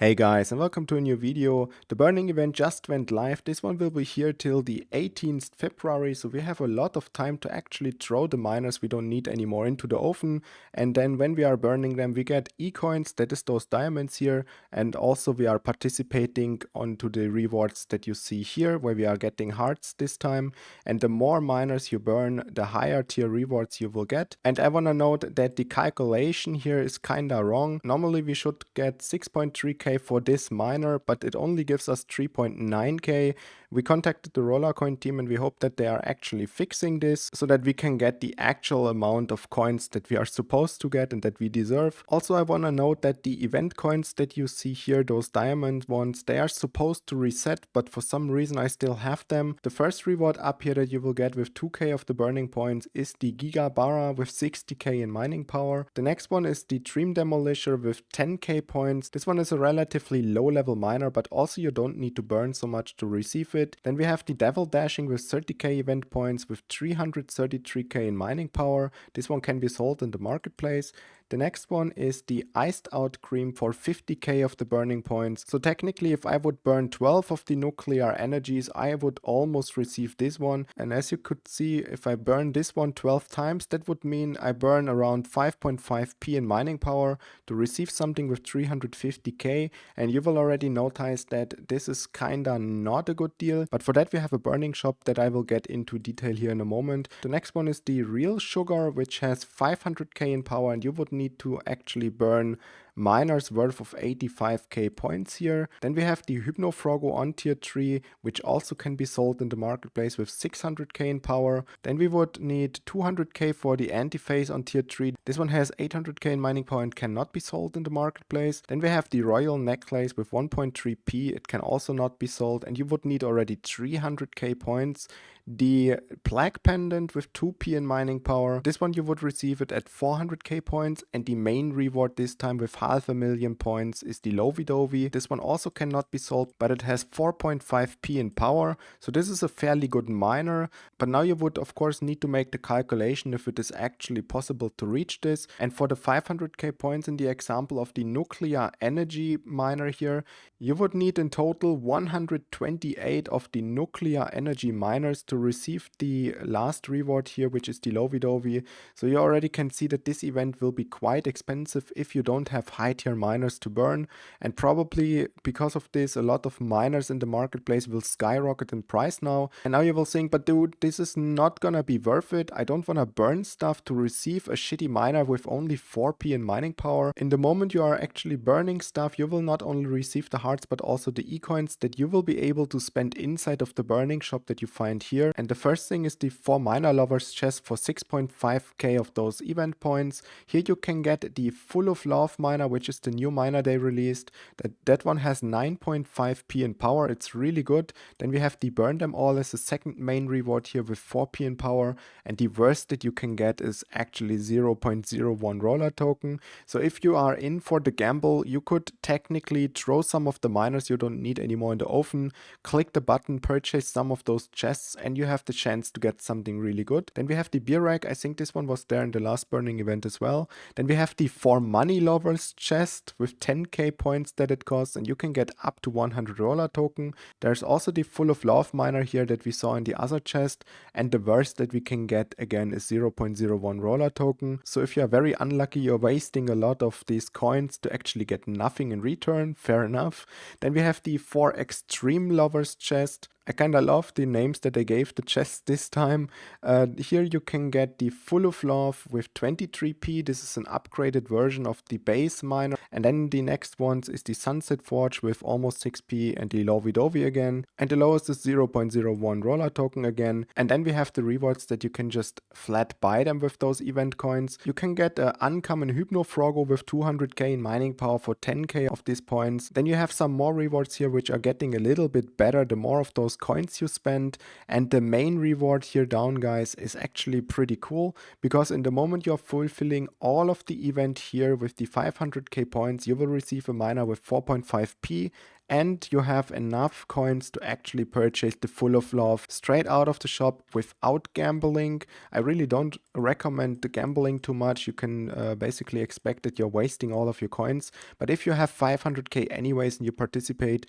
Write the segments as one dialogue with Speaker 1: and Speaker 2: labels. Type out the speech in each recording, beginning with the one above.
Speaker 1: Hey guys, and welcome to a new video. The burning event just went live. This one will be here till the 18th February, so we have a lot of time to actually throw the miners we don't need anymore into the oven. And then when we are burning them, we get e-coins, that is those diamonds here. And also we are participating onto the rewards that you see here, where we are getting hearts this time. And the more miners you burn, the higher tier rewards you will get. And I want to note that the calculation here is kinda wrong. Normally we should get 6.3k for this miner, but it only gives us 3.9k. We contacted the Rollercoin team and we hope that they are actually fixing this so that we can get the actual amount of coins that we are supposed to get and that we deserve. Also, I want to note that the event coins that you see here, those diamond ones, they are supposed to reset, but for some reason I still have them. The first reward up here that you will get with 2k of the burning points is the Giga Bara with 60k in mining power. The next one is the Dream Demolisher with 10k points. This one is a relatively low level miner, but also you don't need to burn so much to receive it. Then we have the Devil Dashing with 30k event points with 333k in mining power. This one can be sold in the marketplace. The next one is the Iced Out Cream for 50k of the burning points. So technically if I would burn 12 of the nuclear energies, I would almost receive this one. And as you could see, if I burn this one 12 times, that would mean I burn around 5.5p in mining power to receive something with 350k. And you will already notice that this is kinda not a good deal. But for that we have a burning shop that I will get into detail here in a moment. The next one is the Real Sugar, which has 500k in power, and you would need to actually burn miners worth of 85k points here. Then we have the Hypnofrogo on tier 3, which also can be sold in the marketplace with 600k in power. Then we would need 200k for the Antiphase on tier 3. This one has 800k in mining power and cannot be sold in the marketplace. Then we have the Royal Necklace with 1.3p. It can also not be sold, and you would need already 300k points. The Plague Pendant with 2p in mining power. This one you would receive it at 400k points, and the main reward this time with 500,000 points is the Lovey-Dovey. This one also cannot be sold, but it has 4.5p in power, so this is a fairly good miner. But now you would of course need to make the calculation if it is actually possible to reach this. And for the 500k points in the example of the nuclear energy miner here, you would need in total 128 of the nuclear energy miners to receive the last reward here, which is the Lovey-Dovey. So you already can see that this event will be quite expensive if you don't have high tier miners to burn, and probably because of this a lot of miners in the marketplace will skyrocket in price now. And now you will think, but dude, this is not gonna be worth it. I don't wanna burn stuff to receive a shitty miner with only 4p in mining power. In the moment you are actually burning stuff, you will not only receive the hearts but also the e-coins that you will be able to spend inside of the burning shop that you find here. And the first thing is the 4 miner lovers chest for 6.5k of those event points. Here you can get the Full of Love miner, which is the new miner they released. That one has 9.5p in power. It's really good. Then we have the Burn Them All as the second main reward here with 4p in power. And the worst that you can get is actually 0.01 Rollertoken. So if you are in for the gamble, you could technically throw some of the miners you don't need anymore in the oven, click the button, purchase some of those chests, and you have the chance to get something really good. Then we have the Beer Rack. I think this one was there in the last burning event as well. Then we have the 4 money lovers chest with 10k points that it costs, and you can get up to 100 Rollertoken. There's also the Full of Love miner here that we saw in the other chest, and the worst that we can get again is 0.01 Rollertoken. So if you are very unlucky, you're wasting a lot of these coins to actually get nothing in return. Fair enough. Then we have the 4 extreme lovers chest. I kinda love the names that they gave the chests this time. Here you can get the Full of Love with 23p. This is an upgraded version of the base miner. And then the next ones is the Sunset Forge with almost 6p and the Lovey-Dovey again. And the lowest is 0.01 Rollertoken again. And then we have the rewards that you can just flat buy them with those event coins. You can get an uncommon Hypnofrogo with 200k in mining power for 10k of these points. Then you have some more rewards here which are getting a little bit better the more of those those coins you spend. And the main reward here down, guys, is actually pretty cool, because in the moment you're fulfilling all of the event here with the 500k points, you will receive a miner with 4.5p, and you have enough coins to actually purchase the Full of Love straight out of the shop without gambling. I really don't recommend the gambling too much. You can basically expect that you're wasting all of your coins. But if you have 500k anyways and you participate,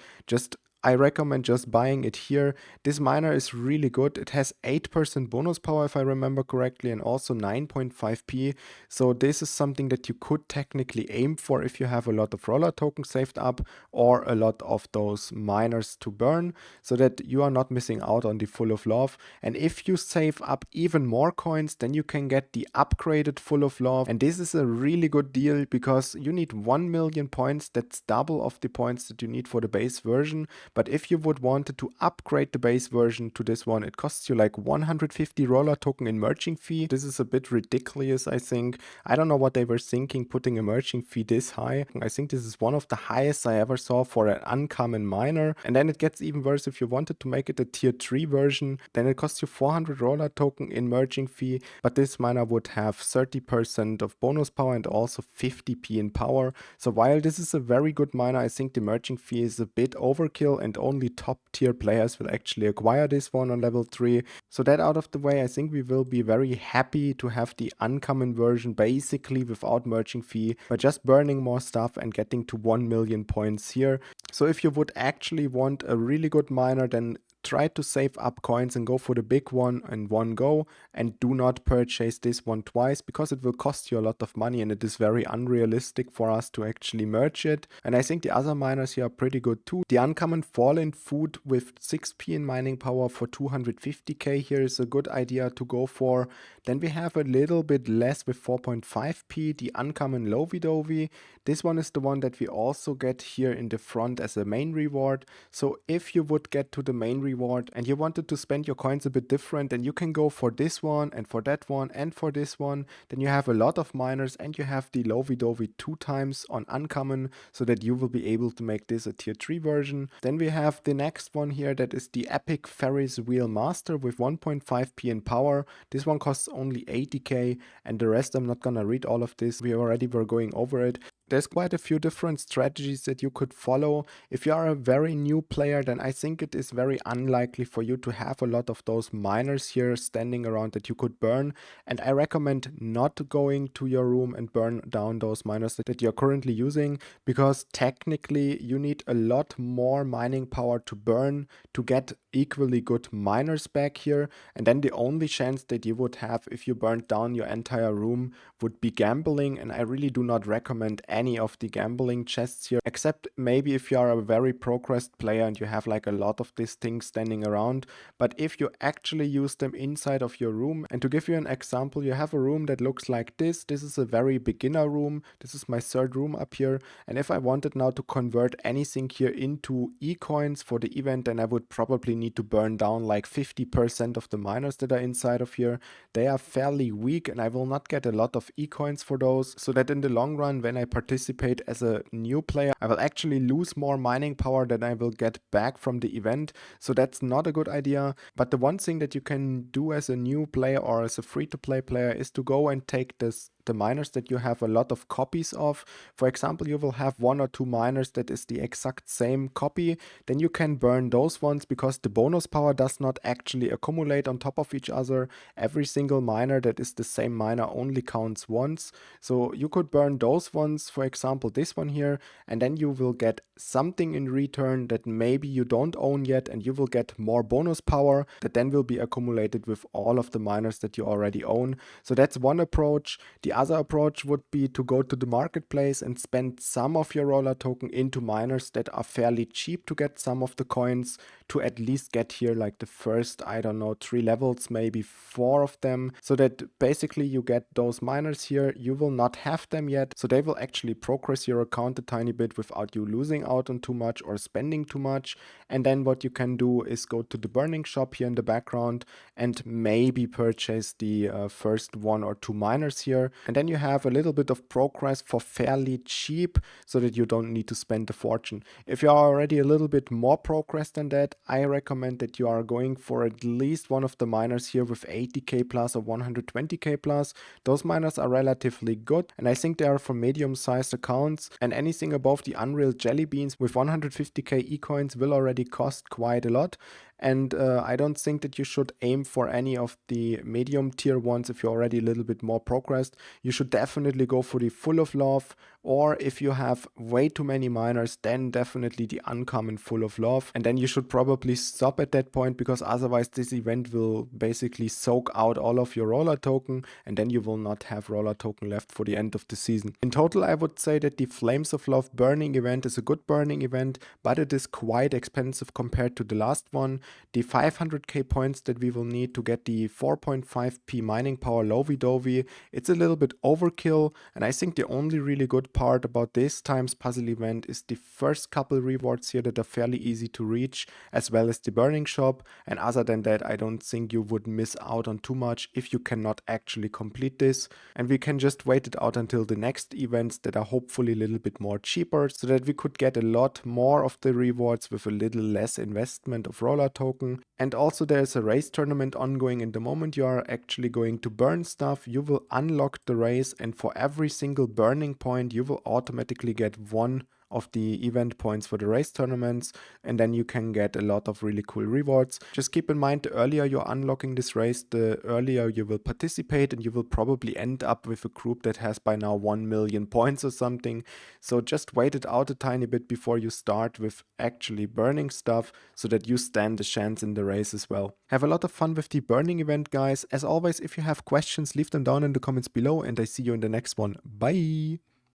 Speaker 1: I recommend just buying it here. This miner is really good. It has 8% bonus power if I remember correctly, and also 9.5p. So this is something that you could technically aim for if you have a lot of roller tokens saved up or a lot of those miners to burn, so that you are not missing out on the Full of Love. And if you save up even more coins, then you can get the upgraded Full of Love. And this is a really good deal, because you need 1 million points. That's double of the points that you need for the base version. But if you would wanted to upgrade the base version to this one, it costs you like 150 roller token in merging fee. This is a bit ridiculous, I think. I don't know what they were thinking putting a merging fee this high. I think this is one of the highest I ever saw for an uncommon miner. And then it gets even worse. If you wanted to make it a tier 3 version, then it costs you 400 roller token in merging fee. But this miner would have 30% of bonus power and also 50p in power. So while this is a very good miner, I think the merging fee is a bit overkill, and only top tier players will actually acquire this one on level 3. So that out of the way, I think we will be very happy to have the uncommon version basically without merging fee, by just burning more stuff and getting to 1 million points here. So if you would actually want a really good miner, then try to save up coins and go for the big one in one go, and do not purchase this one twice, because it will cost you a lot of money and it is very unrealistic for us to actually merge it. And I think the other miners here are pretty good too. The uncommon Fallen Food with 6p in mining power for 250k here is a good idea to go for. Then we have a little bit less with 4.5p, the uncommon Lovey Dovey. This one is the one that we also get here in the front as a main reward. So if you would get to the main reward and you wanted to spend your coins a bit different, then you can go for this one and for that one and for this one. Then you have a lot of miners and you have the Lovey Dovey 2 times on uncommon, so that you will be able to make this a tier 3 version. Then we have the next one here, that is the Epic Ferris Wheel Master with 1.5p in power. This one costs only 80k, and the rest I'm not gonna read all of this. We already were going over it. There's quite a few different strategies that you could follow. If you are a very new player, then I think it is very unlikely for you to have a lot of those miners here standing around that you could burn. And I recommend not going to your room and burn down those miners that you're currently using, because technically you need a lot more mining power to burn to get equally good miners back here. And then the only chance that you would have if you burned down your entire room would be gambling, and I really do not recommend any of the gambling chests here, except maybe if you are a very progressed player and you have like a lot of these things standing around. But if you actually use them inside of your room, and to give you an example, you have a room that looks like this. This is a very beginner room. This is my third room up here, and if I wanted now to convert anything here into e-coins for the event, then I would probably need to burn down like 50% of the miners that are inside of here. They are fairly weak, and I will not get a lot of e-coins for those, so that in the long run, when I participate as a new player, I will actually lose more mining power than I will get back from the event. So that's not a good idea. But the one thing that you can do as a new player or as a free-to-play player is to go and take the miners that you have a lot of copies of. For example, you will have 1 or 2 miners that is the exact same copy. Then you can burn those ones, because the bonus power does not actually accumulate on top of each other. Every single miner that is the same miner only counts once. So you could burn those ones, for example this one here, and then you will get something in return that maybe you don't own yet, and you will get more bonus power that then will be accumulated with all of the miners that you already own. So that's one approach. The other approach would be to go to the marketplace and spend some of your roller token into miners that are fairly cheap to get some of the coins, to at least get here like the first, I don't know, 3 levels, maybe 4 of them, so that basically you get those miners here. You will not have them yet, so they will actually progress your account a tiny bit without you losing out on too much or spending too much. And then what you can do is go to the burning shop here in the background and maybe purchase the first 1 or 2 miners here. And then you have a little bit of progress for fairly cheap so that you don't need to spend a fortune. If you are already a little bit more progress than that, I recommend that you are going for at least one of the miners here with 80k plus or 120k plus. Those miners are relatively good, and I think they are for medium-sized accounts, and anything above the Unreal Jelly Beans with 150k ecoins will already cost quite a lot. And I don't think that you should aim for any of the medium tier ones if you're already a little bit more progressed. You should definitely go for the Full of Love, or if you have way too many miners, then definitely the uncommon Full of Love. And then you should probably stop at that point, because otherwise this event will basically soak out all of your roller token, and then you will not have roller token left for the end of the season. In total, I would say that the Flames of Love burning event is a good burning event, but it is quite expensive compared to the last one. The 500k points that we will need to get the 4.5p mining power lovey-dovey, it's a little bit overkill, and I think the only really good part about this time's puzzle event is the first couple rewards here that are fairly easy to reach, as well as the burning shop. And other than that, I don't think you would miss out on too much if you cannot actually complete this. And we can just wait it out until the next events that are hopefully a little bit more cheaper, so that we could get a lot more of the rewards with a little less investment of roller token. And also there's a race tournament ongoing, and the moment you are actually going to burn stuff, you will unlock the race, and for every single burning point you will automatically get one of the event points for the race tournaments, and then you can get a lot of really cool rewards. Just keep in mind, the earlier you're unlocking this race, the earlier you will participate, and you will probably end up with a group that has by now 1 million points or something. So just wait it out a tiny bit before you start with actually burning stuff, so that you stand a chance in the race as well. Have a lot of fun with the burning event, guys. As always, if you have questions, leave them down in the comments below, and I see you in the next one. Bye!